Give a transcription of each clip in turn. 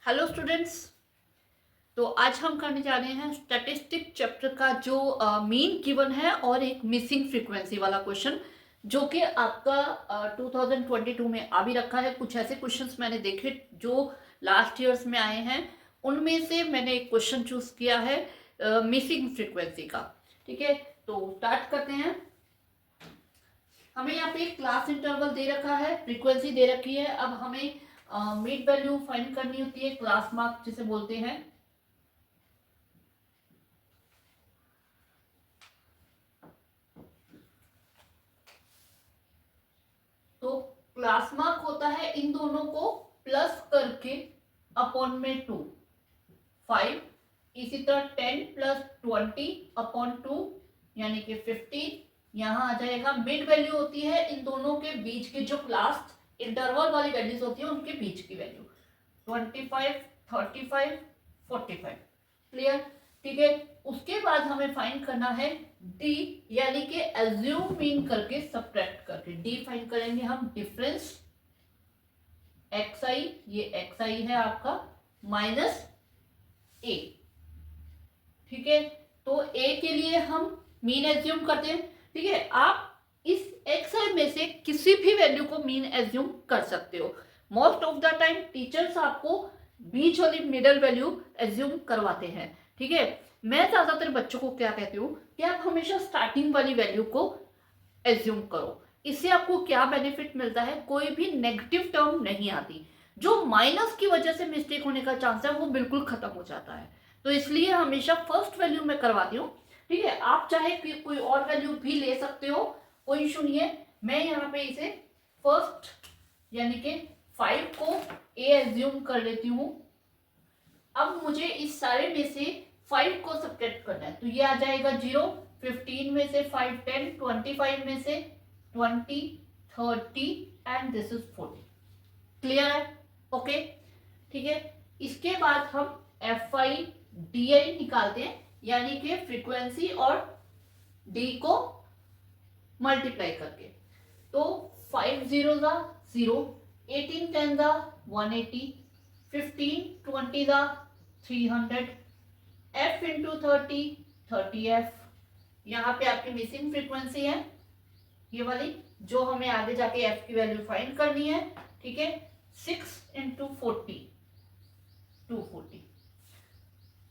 Hello students. तो आज हम करने जा रहे हैं स्टैटिस्टिक चैप्टर का जो मीन गिवन है और एक मिसिंग फ्रीक्वेंसी वाला क्वेश्चन जो कि आपका 2022 में आ भी रखा है। कुछ ऐसे क्वेश्चंस मैंने देखे जो लास्ट ईयर्स में आए हैं, उनमें से मैंने एक क्वेश्चन चूज किया है मिसिंग फ्रीक्वेंसी का। ठीक है, तो स्टार्ट करते हैं। हमें यहाँ पे क्लास इंटरवल दे रखा है, फ्रीक्वेंसी दे रखी है। अब हमें मिड वैल्यू फाइंड करनी होती है, क्लास मार्क जिसे बोलते हैं। तो क्लास मार्क होता है इन दोनों को प्लस करके अपॉन में 2, 5। इसी तरह 10 प्लस 20 अपॉन 2 यानी कि 15। यहां आ जाएगा मिड वैल्यू होती है इन दोनों के बीच की, जो क्लास इंटरवल वाली वैल्यूज होती है उनके बीच की वैल्यू 25, 35, 45। क्लियर? ठीक है। उसके बाद हमें फाइंड करना है डी, यानी कि एज्यूम मीन करके सब्ट्रैक्ट करके डी फाइंड करेंगे हम। डिफरेंस एक्स आई, ये एक्स आई है आपका, माइनस ए। ठीक है, तो ए के लिए हम मीन एज्यूम करते हैं। ठीक है, आप इस एक्स आई में से किसी भी वैल्यू को मीन एज्यूम कर सकते हो। Most of the time teachers आपको बीच वाली मिडल वैल्यू एज्यूम करवाते हैं। ठीक है, मैं ज्यादातर बच्चों को क्या कहती हूँ कि आप हमेशा स्टार्टिंग वाली वैल्यू को एज्यूम करो। इससे आपको क्या बेनिफिट मिलता है, कोई भी नेगेटिव टर्म नहीं आती। जो माइनस की वजह से मिस्टेक होने का चांस है वो बिल्कुल खत्म हो जाता है। तो इसलिए हमेशा फर्स्ट वैल्यू में करवाती हूँ। ठीक है, आप चाहे कोई और वैल्यू भी ले सकते हो, कोई इशू नहीं है। मैं यहाँ पे इसे फर्स्ट यानी कि 5 को ए एज्यूम कर लेती हूँ। अब मुझे इस सारे में से 5 को सब्ट्रैक्ट करना है, तो ये आ जाएगा 0। 15 में से 5 10, 25 में से 20 30 एंड दिस इज 40। क्लियर है? ओके, ठीक है। इसके बाद हम एफ आई डी आई निकालते हैं, यानी कि फ्रीक्वेंसी और डी को मल्टीप्लाई करके। तो 5 जीरो जा 0, 18 10 जा 180, 15 20 जा 300, f इंटू 30 30f। यहाँ पे आपकी मिसिंग फ्रीक्वेंसी है ये वाली, जो हमें आगे जाके f की वैल्यू फाइंड करनी है। ठीक है, 6 इंटू 40 240।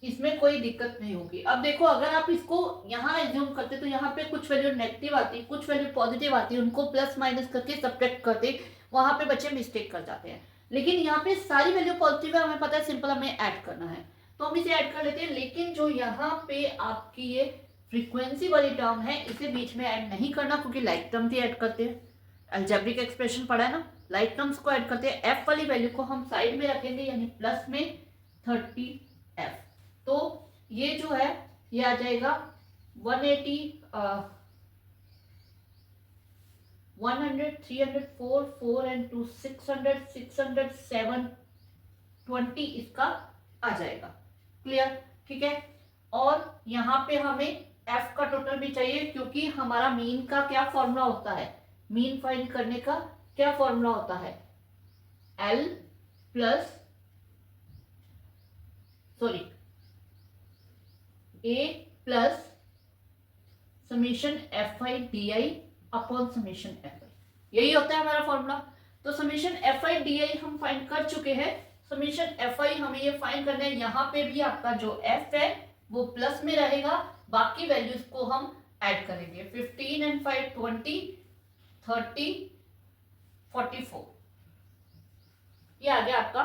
इसमें कोई दिक्कत नहीं होगी। अब देखो, अगर आप इसको यहाँ एज्यूम करते तो यहाँ पे कुछ वैल्यू नेगेटिव आती, कुछ वैल्यू पॉजिटिव आती, उनको प्लस माइनस करके सब्ट्रैक्ट करते, वहां पे बच्चे मिस्टेक कर जाते हैं। लेकिन यहाँ पे सारी वैल्यू पॉजिटिव है, हमें पता है, सिंपल हमें ऐड करना है तो हम इसे ऐड कर लेते हैं। लेकिन जो यहाँ पे आपकी ये फ्रीक्वेंसी वाली टर्म है, इसे बीच में ऐड नहीं करना, क्योंकि लाइक टर्म भी ऐड करते हैं। अलजेब्रिक एक्सप्रेशन पढ़ा है ना, लाइक टर्म्स को ऐड करते हैं। एफ वाली वैल्यू को हम साइड में रखेंगे, यानी प्लस में 30f। तो ये जो है ये आ जाएगा 180, 100, 300, 4 4 एंड 2 600, 600 7 20 इसका आ जाएगा। क्लियर? ठीक है। और यहाँ पे हमें f का टोटल भी चाहिए, क्योंकि हमारा मीन का क्या फॉर्मूला होता है, मीन फाइंड करने का क्या फॉर्मूला होता है, L plus sorry a plus summation F I D I upon summation F I, यही होता है हमारा फॉर्मूला। तो summation F I D I हम फाइंड कर चुके हैं। समीशन एफ आई हमें ये फाइंड करना है। यहाँ पे भी आपका जो एफ है वो प्लस में रहेगा, बाकी वैल्यूज को हम ऐड करेंगे। 15 एंड 5 20, 30 44, ये आ गया आपका।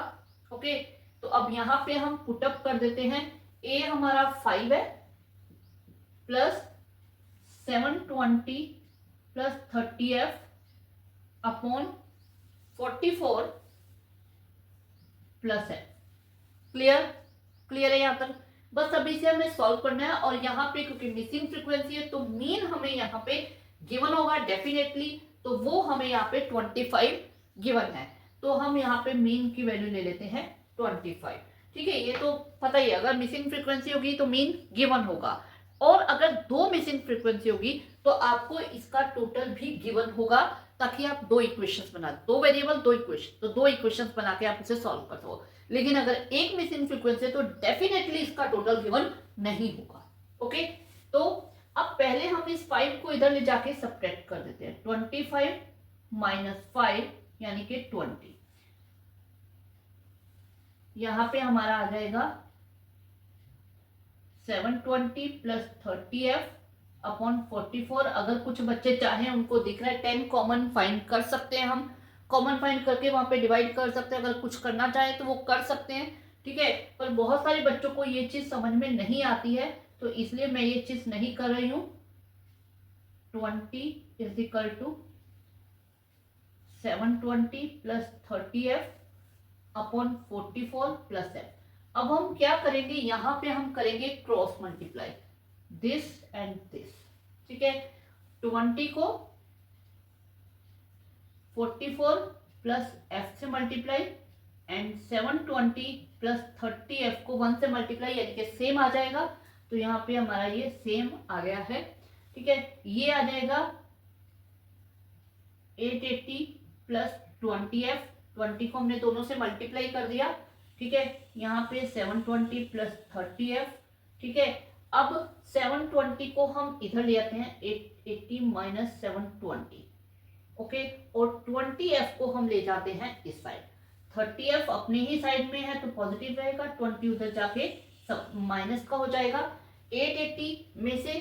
ओके, तो अब यहाँ पे हम पुटअप कर देते हैं। ए हमारा 5 है, plus 720 plus 30f upon 44 plus है। क्लियर? क्लियर है यहाँ तक? बस अभी से हमें सॉल्व करना है। और यहाँ पे क्योंकि मिसिंग फ्रीक्वेंसी है, तो मीन हमें यहाँ पे गिवन होगा डेफिनेटली, तो वो हमें यहाँ पे 25 गिवन है। तो हम यहाँ पे मीन की वैल्यू ले लेते हैं 25। ठीक है, ये तो पता ही है, अगर मिसिंग फ्रीक्वेंसी होगी तो मीन गिवन होगा, और अगर दो मिसिंग फ्रीक्वेंसी होगी तो आपको इसका टोटल भी गिवन होगा, ताकि आप दो इक्वेशंस बना, दो वेरिएबल दो इक्वेशन, तो दो इक्वेशंस बना के आप इसे सॉल्व कर दो। लेकिन अगर एक मिसिंग फ्रीक्वेंसी है तो डेफिनेटली इसका टोटल गिवन नहीं होगा। ओके, तो अब पहले हम इस 5 को इधर ले जाके सब्ट्रैक्ट कर देते हैं। 25 माइनस 5 यानी कि 20, यहां पे हमारा आ जाएगा 720 प्लस 30f अपॉन 44। अगर कुछ बच्चे चाहें, उनको दिख रहा है 10 कॉमन फाइंड कर सकते हैं, हम कॉमन फाइंड करके वहां पे डिवाइड कर सकते हैं। अगर कुछ करना चाहे तो वो कर सकते हैं, ठीक है। पर बहुत सारे बच्चों को ये चीज समझ में नहीं आती है, तो इसलिए मैं ये चीज नहीं कर रही हूं। 20 is equal to 720 plus 30f upon 44 plus f। अब हम क्या करेंगे, यहां पे हम करेंगे cross multiply, this and this, ठीक है। 20 को 44 प्लस f से मल्टीप्लाई एंड 720 प्लस 30f को 1 से मल्टीप्लाई, यानी कि सेम आ जाएगा। तो यहाँ पे हमारा ये सेम आ गया है, ठीक है। ये आ जाएगा 880 प्लस 20f, 20 को हमने दोनों से मल्टीप्लाई कर दिया, ठीक है। यहाँ पे 720 प्लस 30f, ठीक है। अब 720 को हम इधर ले आते हैं, 880 माइनस 720, ओके। और 20f को हम ले जाते हैं इस साइड। 30f अपनी ही साइड में है तो पॉजिटिव रहेगा, 20 उधर जाके सब माइनस का हो जाएगा। 880 में से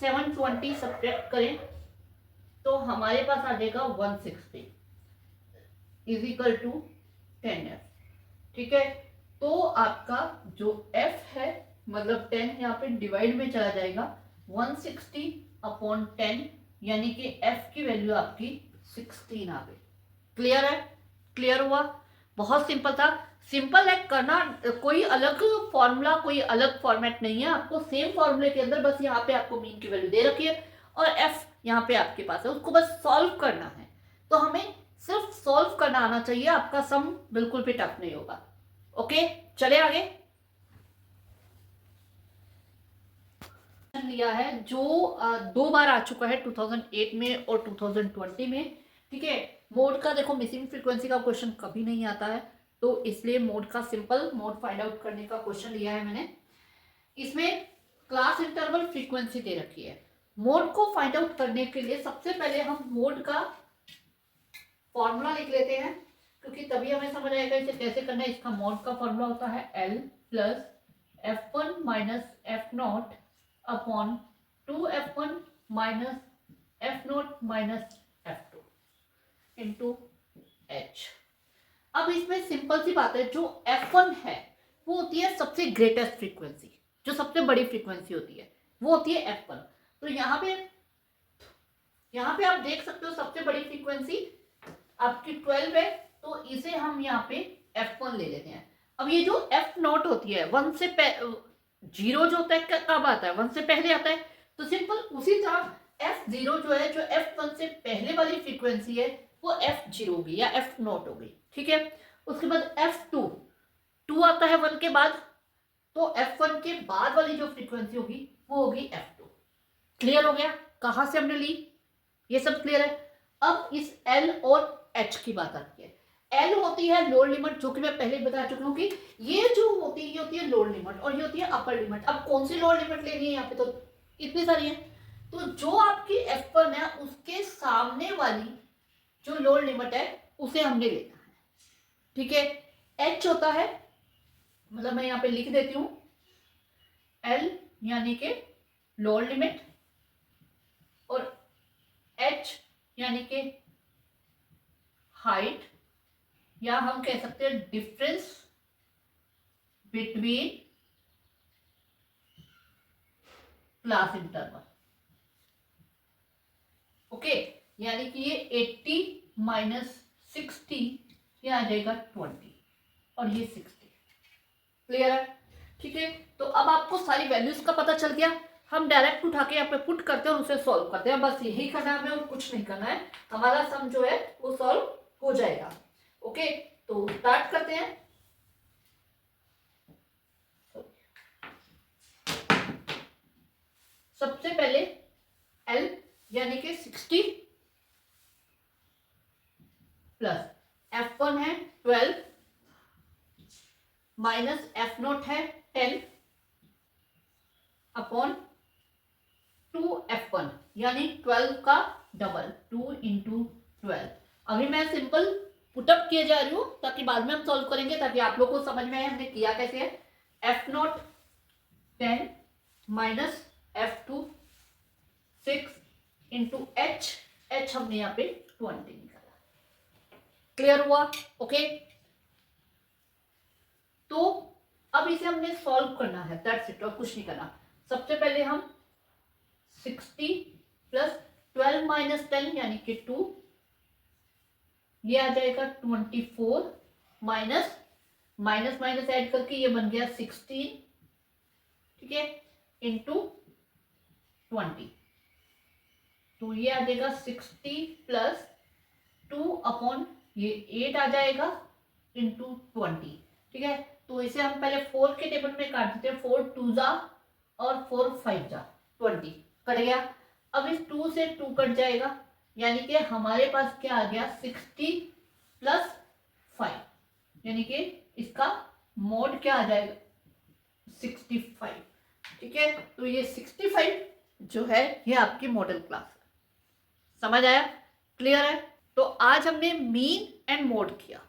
720 सब्ट्रैक्ट करें तो हमारे पास आ जाएगा 160 इज इक्वल टू 10f, ठीक है। तो आपका जो f है, मतलब 10 यहाँ पे डिवाइड में चला जाएगा, 160 अपॉन 10, यानी कि f की वैल्यू आपकी 16 आ गई। क्लियर है? क्लियर हुआ? बहुत सिंपल था। सिंपल है करना, कोई अलग फॉर्मूला, कोई अलग फॉर्मेट नहीं है। आपको सेम फॉर्मूले के अंदर बस यहाँ पे आपको मीन की वैल्यू दे रखी है और f यहाँ पे आपके पास है, उसको बस सॉल्व करना है। तो हमें सिर्फ सॉल्व करना आना चाहिए, आपका सम बिल्कुल भी टफ नहीं होगा। ओके, चले आगे। लिया है जो 2 बार आ चुका है, 2008 में और 2020 में, ठीक है। मोड का देखो, मिसिंग फ्रीक्वेंसी का क्वेश्चन कभी नहीं आता है, तो इसलिए मोड का सिंपल मोड फाइंड आउट करने का क्वेश्चन लिया है मैंने। इसमें क्लास इंटरवल फ्रीक्वेंसी दे रखी है। मोड को फाइंड आउट करने के लिए सबसे पहले हम मोड का फॉर्मूला लिख लेते हैं, क्योंकि तभी हमें समझ आएगा इसे कैसे करना है। इसका मोड का फॉर्मूला होता है L plus F1 minus F0 upon 2F1 minus F0 minus F2 into H। अब इसमें सिंपल सी बात है, जो F1 है वो होती है सबसे ग्रेटेस्ट फ्रीक्वेंसी, जो सबसे बड़ी फ्रीक्वेंसी होती है वो होती है F1। तो यहाँ पे आप देख सकते हो सबसे बड़ी फ्रीक्वेंसी आपकी 12 है, तो इसे हम यहाँ पे F1 ले लेते हैं। अब ये जो F0 होती है, 1 से 0 जो होता है कब आता है, 1 से पहले आता है। तो सिंपल उसी तरह F0 जो है, जो F1 से पहले वाली फ्रीक्वेंसी है, वो F0 होगी या F0 होगी, ठीक है। उसके बाद F2 2 आता है 1 के बाद, तो F1 के बाद वाली जो फ्रीक्वेंसी होगी वो होगी F2। क्लियर हो गया कहां से हमने ली, ये सब क्लियर है। अब इस L और H की बात आती है। L होती है लोअर लिमिट, जो कि मैं पहले बता चुकी हूँ कि ये जो होती है, ये होती है लोअर लिमिट और ये होती है अपर लिमिट। अब कौन सी लोअर लिमिट लेनी है, यहाँ पे तो इतनी सारी है। तो जो आपकी F1 है उसके सामने वाली जो लोअर लिमिट है उसे हमने लेना है, ठीक है। H होता है, मतलब मैं यहाँ पे लिख देती हूँ, L यानी के लोअर लिमिट और H यानी के हाइट, या हम कह सकते हैं difference between class interval, okay. यानी कि ये 80 माइनस 60, ये आ जाएगा 20 और ये 60। क्लियर है? ठीक है। तो अब आपको सारी वैल्यूज का पता चल गया। हम डायरेक्ट उठा के यहाँ पे पुट करते हैं और उसे सॉल्व करते हैं, बस यही करना है हमें और कुछ नहीं करना है। हमारा सम जो है वो सॉल्व हो जाएगा। ओके, तो स्टार्ट करते हैं। सबसे पहले L यानी कि 60 प्लस F1 है 12 माइनस F0 है 10 अपॉन 2F1 यानी 12 का डबल 2 इंटू 12। अभी मैं सिंपल पुटअप किए जा रही हूं ताकि बाद में हम सॉल्व करेंगे, ताकि आप लोग को समझ में आए हमने किया कैसे है। F0 10 minus F2 6 into H हमने यहाँ पे 20 निकाला। क्लियर हुआ? ओके, तो अब इसे हमने सॉल्व करना है, दैट्स इट, और कुछ नहीं करना। सबसे पहले हम 60 प्लस 12 माइनस 10 यानी कि 2, ये आ जाएगा 24 माइनस माइनस माइनस ऐड करके ये बन गया 16, ठीक है, इंटू 20, तो ये आ जाएगा 60 प्लस 2 अपॉन ये 8 आ जाएगा इंटू 20, ठीक है। तो इसे हम पहले 4 के टेबल में काट देते हैं, 4 2 जा और 4 5 जा 20 कट गया। अब इस 2 से 2 कट जाएगा यानी कि हमारे पास क्या आ गया 60 प्लस 5, यानी कि इसका मोड क्या आ जाएगा 65, ठीक है। तो ये 65 जो है ये आपकी मॉडल क्लास है। समझ आया? क्लियर है? तो आज हमने मीन एंड मोड किया।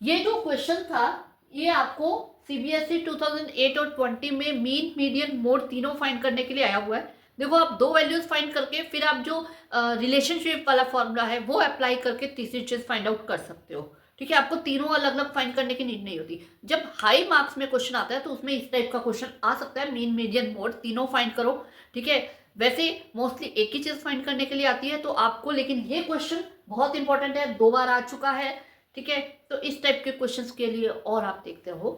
ये जो क्वेश्चन था ये आपको सीबीएसई 2008 और 20 में मीन, मीडियन, मोड तीनों फाइंड करने के लिए आया हुआ है। देखो आप दो वैल्यूज फाइंड करके फिर आप जो रिलेशनशिप वाला फॉर्मूला है वो अप्लाई करके तीसरी चीज फाइंड आउट कर सकते हो, ठीक है। आपको तीनों अलग अलग फाइंड करने की नीड नहीं होती। जब हाई मार्क्स में क्वेश्चन आता है तो उसमें इस टाइप का क्वेश्चन आ सकता है, मीन, मीडियन, मोड तीनों फाइंड करो, ठीक है। वैसे मोस्टली एक ही चीज फाइंड करने के लिए आती है तो आपको, लेकिन ये क्वेश्चन बहुत इंपॉर्टेंट है, 2 बार आ चुका है, ठीक है। तो इस टाइप के क्वेश्चंस के लिए और आप देखते रहो